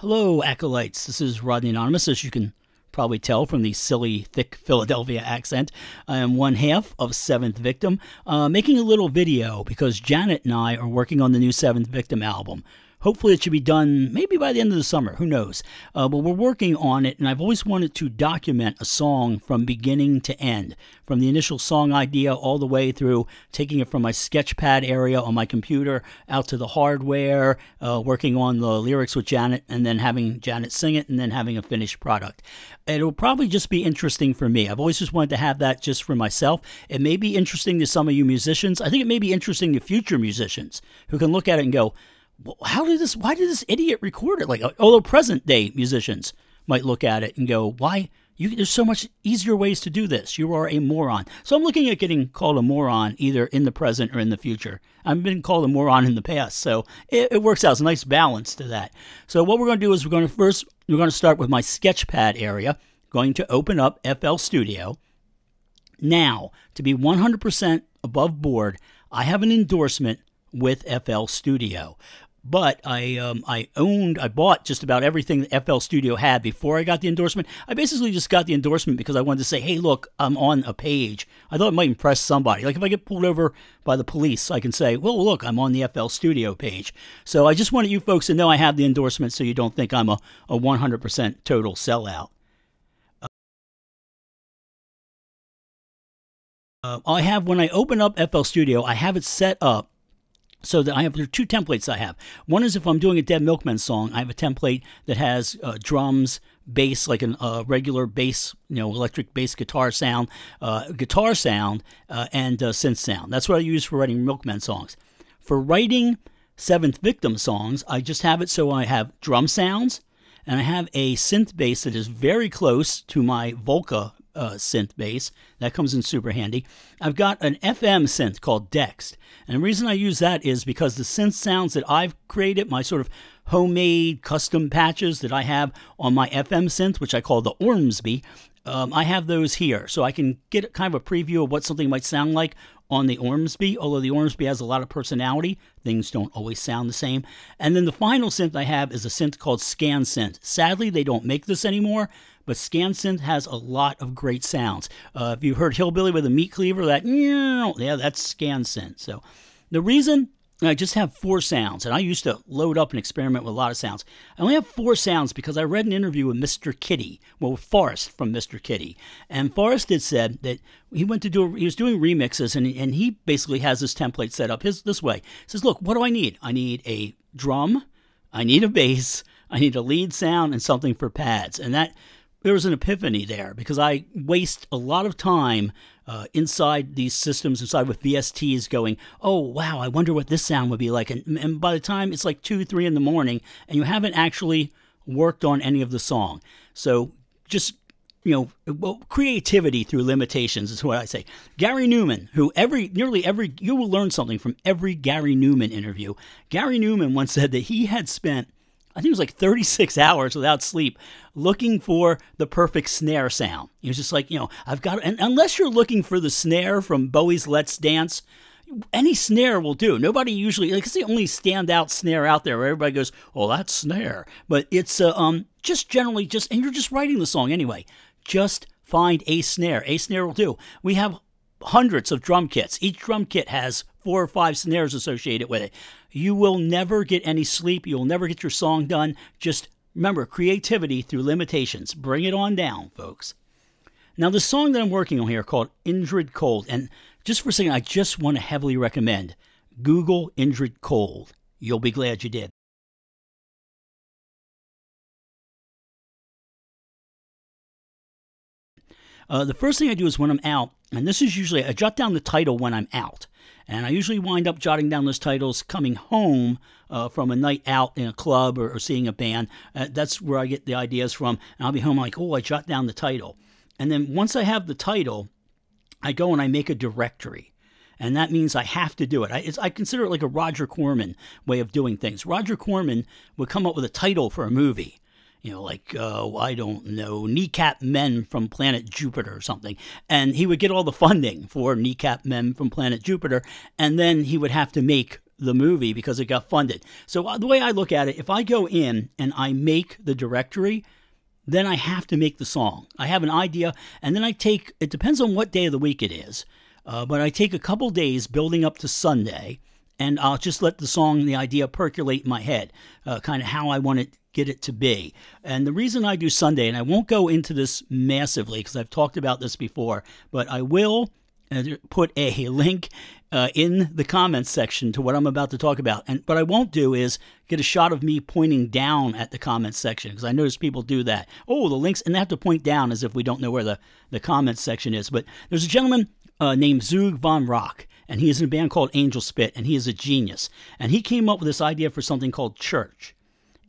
Hello, acolytes. This is Rodney Anonymous, as you can probably tell from the silly, thick Philadelphia accent. I am one half of Seventh Victim, making a little video because Janet and I are working on the new Seventh Victim album. Hopefully it should be done maybe by the end of the summer, who knows. But we're working on it, and I've always wanted to document a song from beginning to end, from the initial song idea all the way through taking it from my sketchpad area on my computer out to the hardware, working on the lyrics with Janet, and then having Janet sing it, and then having a finished product. It'll probably just be interesting for me. I've always just wanted to have that just for myself. It may be interesting to some of you musicians. I think it may be interesting to future musicians who can look at it and go, why did this idiot record it? Like, although present day musicians might look at it and go, there's so much easier ways to do this. You are a moron. So I'm looking at getting called a moron either in the present or in the future. I've been called a moron in the past, so it works out. It's a nice balance to that. So what we're going to do is we're going to start with my sketchpad area, going to open up FL Studio. Now, to be 100% above board, I have an endorsement with FL Studio. But I bought just about everything that FL Studio had before I got the endorsement. I basically just got the endorsement because I wanted to say, hey, look, I'm on a page. I thought it might impress somebody. Like if I get pulled over by the police, I can say, well, look, I'm on the FL Studio page. So I just wanted you folks to know I have the endorsement so you don't think I'm a 100% total sellout. When I open up FL Studio, I have it set up so that there are two templates I have. One is if I'm doing a Dead Milkmen song, I have a template that has drums, bass, like a regular bass, electric bass guitar sound, and synth sound. That's what I use for writing Milkmen songs. For writing Seventh Victim songs, I just have it so I have drum sounds, and I have a synth bass that is very close to my Volca synth bass. That comes in super handy. I've got an FM synth called Dext, and the reason I use that is because the synth sounds that I've created, my sort of homemade custom patches that I have on my FM synth, which I call the Ormsby, I have those here, so I can get kind of a preview of what something might sound like on the Ormsby. Although the Ormsby has a lot of personality, things don't always sound the same. And then the final synth I have is a synth called Scan Synth. Sadly, they don't make this anymore, but Scan Synth has a lot of great sounds. If you heard Hillbilly with a meat cleaver, that's Scan Synth. So the reason I just have 4 sounds, and I used to load up and experiment with a lot of sounds. I only have 4 sounds because I read an interview with Mr. Kitty, with Forrest from Mr. Kitty. And Forrest had said that he was doing remixes, and he basically has this template set up this way. He says, look, what do I need? I need a drum, I need a bass, I need a lead sound, and something for pads. And there was an epiphany there because I waste a lot of time inside these systems, inside with VSTs going, oh, wow, I wonder what this sound would be like. And by the time it's like 2, 3 in the morning and you haven't actually worked on any of the song. So just, creativity through limitations is what I say. Gary Newman, who you will learn something from every Gary Newman interview. Gary Newman once said that he had spent, I think it was like 36 hours without sleep looking for the perfect snare sound. He was just like, and unless you're looking for the snare from Bowie's Let's Dance, any snare will do. Nobody usually, it's the only standout snare out there where everybody goes, oh, that's snare. But it's just generally and you're just writing the song anyway. Just find a snare. A snare will do. We have hundreds of drum kits. Each drum kit has 4 or 5 snares associated with it. You will never get any sleep. You'll never get your song done. Just remember, creativity through limitations. Bring it on down, folks. Now, the song that I'm working on here called Indrid Cold, and just for a second, I just want to heavily recommend Google Indrid Cold. You'll be glad you did. The first thing I do is when I'm out, and this is usually, I jot down the title when I'm out. And I usually wind up jotting down those titles coming home from a night out in a club or seeing a band. That's where I get the ideas from. And I'll be home like, oh, I jot down the title. And then once I have the title, I go and I make a directory. And that means I have to do it. I consider it like a Roger Corman way of doing things. Roger Corman would come up with a title for a movie. I don't know, Kneecap Men from Planet Jupiter or something. And he would get all the funding for Kneecap Men from Planet Jupiter, and then he would have to make the movie because it got funded. So the way I look at it, if I go in and I make the directory, then I have to make the song. I have an idea, and then it depends on what day of the week it is, but I take a couple days building up to Sunday, and I'll just let the idea percolate in my head, kind of how I want to get it to be. And the reason I do Sunday, and I won't go into this massively because I've talked about this before, but I will put a link in the comments section to what I'm about to talk about. And what I won't do is get a shot of me pointing down at the comments section, because I notice people do that. Oh, the links, and they have to point down as if we don't know where the comments section is. But there's a gentleman named Zug von Rock, and he is in a band called Angel Spit, and he is a genius. And he came up with this idea for something called church.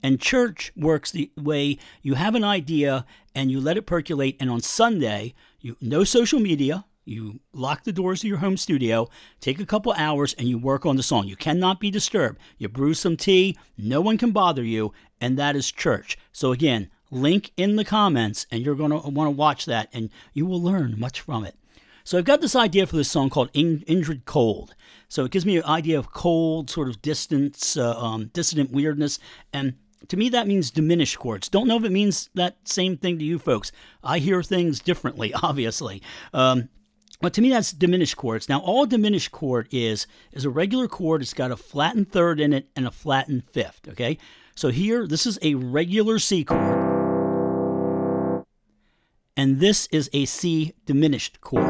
And church works the way you have an idea and you let it percolate, and on Sunday, no social media. You lock the doors of your home studio, take a couple hours, and you work on the song. You cannot be disturbed. You brew some tea, no one can bother you, and that is church. So again, link in the comments, and you're going to want to watch that, and you will learn much from it. So I've got this idea for this song called Indrid Cold. So it gives me an idea of cold, sort of distance, dissonant weirdness, and to me, that means diminished chords. Don't know if it means that same thing to you folks. I hear things differently, obviously. But to me, that's diminished chords. Now, all a diminished chord is a regular chord. It's got a flattened third in it and a flattened fifth, okay? So here, this is a regular C chord. And this is a C diminished chord.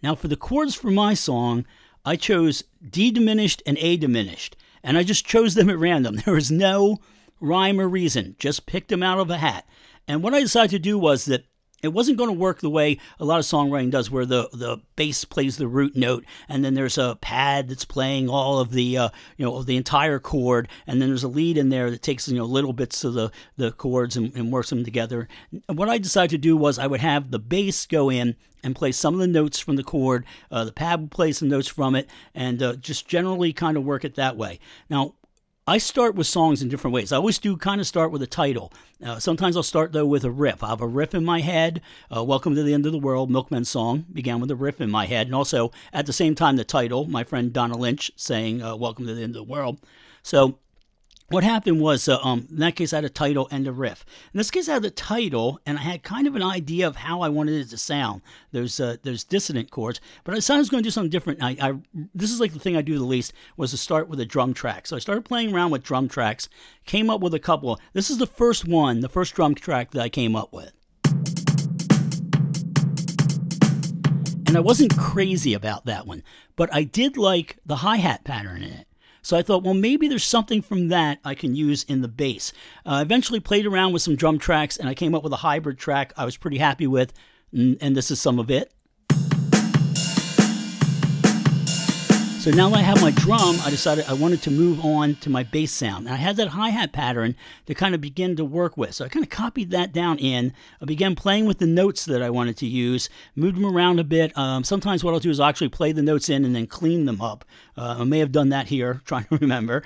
Now, for the chords for my song, I chose D diminished and A diminished. And I just chose them at random. There was no rhyme or reason. Just picked them out of a hat. And what I decided to do was that it wasn't going to work the way a lot of songwriting does, where the bass plays the root note, and then there's a pad that's playing all of the the entire chord, and then there's a lead in there that takes little bits of the chords and works them together. And what I decided to do was I would have the bass go in and play some of the notes from the chord, the pad would play some notes from it, and just generally kind of work it that way. Now, I start with songs in different ways. I always do kind of start with a title. Sometimes I'll start, though, with a riff. I have a riff in my head. Welcome to the End of the World, Milkman's Song, began with a riff in my head. And also, at the same time, the title, my friend Donna Lynch saying, Welcome to the End of the World. So what happened was, in that case, I had a title and a riff. In this case, I had the title, and I had kind of an idea of how I wanted it to sound. There's dissonant chords, but I decided I was going to do something different. This is like the thing I do the least, was to start with a drum track. So I started playing around with drum tracks, came up with a couple. This is the first drum track that I came up with. And I wasn't crazy about that one, but I did like the hi-hat pattern in it. So I thought, well, maybe there's something from that I can use in the bass. I eventually played around with some drum tracks, and I came up with a hybrid track I was pretty happy with, and this is some of it. So now that I have my drum, I decided I wanted to move on to my bass sound. And I had that hi-hat pattern to kind of begin to work with. So I kind of copied that down in. I began playing with the notes that I wanted to use, moved them around a bit. Sometimes what I'll do is I'll actually play the notes in and then clean them up. I may have done that here, trying to remember.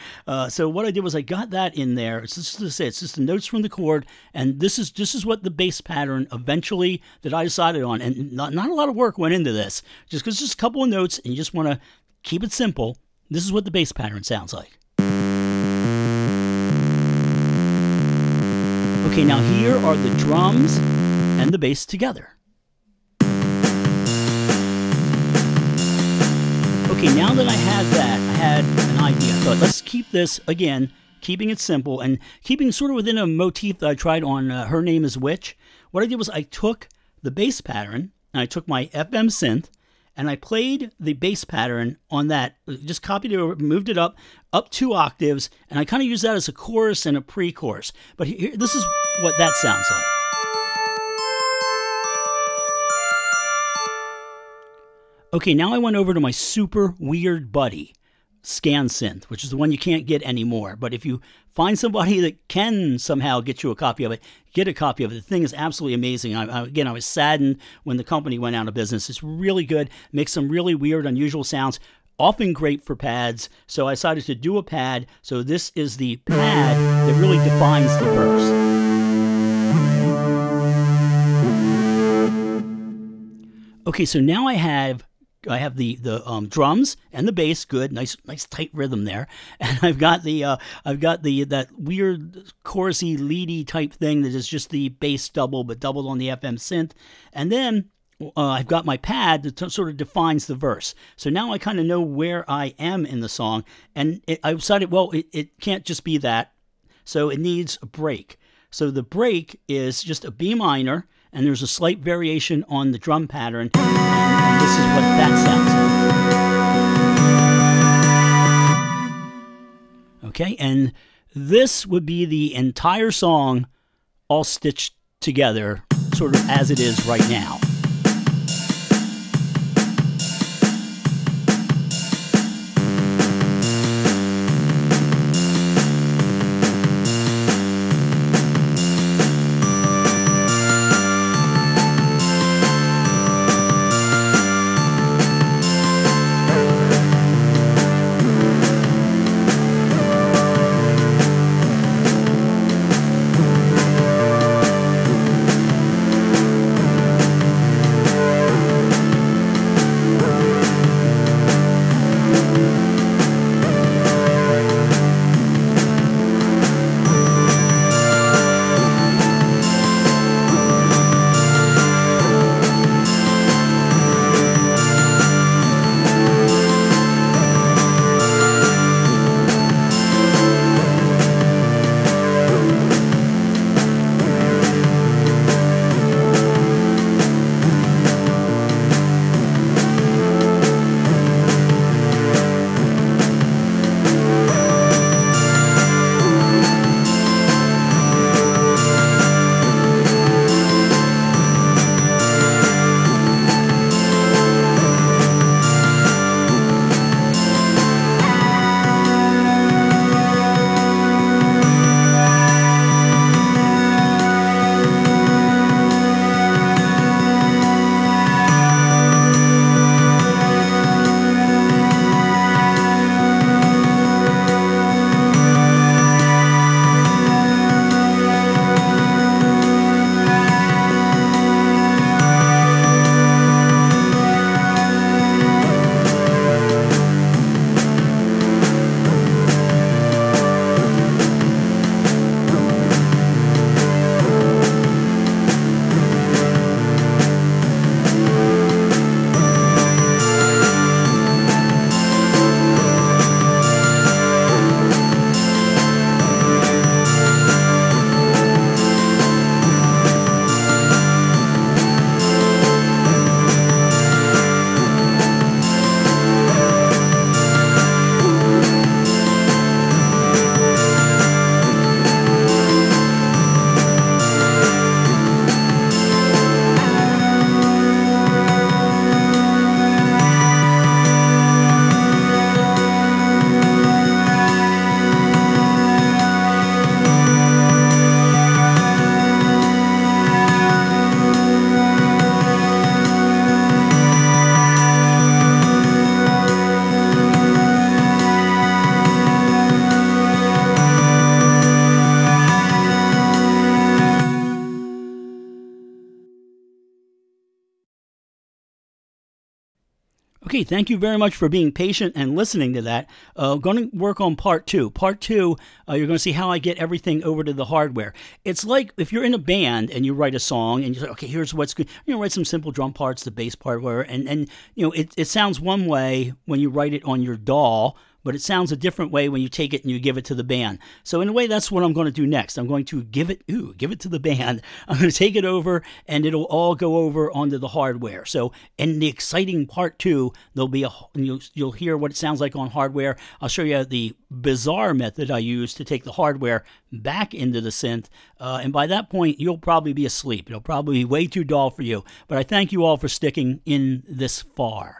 So what I did was I got that in there. It's just the notes from the chord, and this is what the bass pattern eventually that I decided on. And not a lot of work went into this, just because it's just a couple of notes, and you just want to keep it simple. This is what the bass pattern sounds like. Okay, now here are the drums and the bass together. Okay, now that I had that, I had an idea. So let's keep this, again, keeping it simple and keeping sort of within a motif that I tried on Her Name is Witch. What I did was I took the bass pattern, and I took my FM synth, and I played the bass pattern on that, just copied it over, moved it up 2 octaves, and I kind of used that as a chorus and a pre-chorus. But here, this is what that sounds like. Okay, now I went over to my super weird buddy, Scan Synth, which is the one you can't get anymore. But if you find somebody that can somehow get you a copy of it, get a copy of it. The thing is absolutely amazing. Again, I was saddened when the company went out of business. It's really good, makes some really weird, unusual sounds, often great for pads. So I decided to do a pad. So this is the pad that really defines the verse. Okay, so now I have drums and the bass, good, nice tight rhythm there, and I've got that weird chorusy leady type thing that is just the bass double but doubled on the FM synth, and then I've got my pad that sort of defines the verse. So now I kind of know where I am in the song, and I decided, well, it can't just be that, so it needs a break. So the break is just a B minor, and there's a slight variation on the drum pattern, and this is what that sounds like. Okay, and this would be the entire song all stitched together, sort of as it is right now. Okay, thank you very much for being patient and listening to that. Going to work on part two. Part two, you're going to see how I get everything over to the hardware. It's like if you're in a band and you write a song and you say, okay, here's what's good. You know, write some simple drum parts, the bass part, whatever, and you know, it sounds one way when you write it on your DAW, but it sounds a different way when you take it and you give it to the band. So in a way, that's what I'm going to do next. I'm going to give it to the band. I'm going to take it over, and it'll all go over onto the hardware. So in the exciting part two, there'll be you'll hear what it sounds like on hardware. I'll show you the bizarre method I use to take the hardware back into the synth. And by that point, you'll probably be asleep. It'll probably be way too dull for you. But I thank you all for sticking in this far.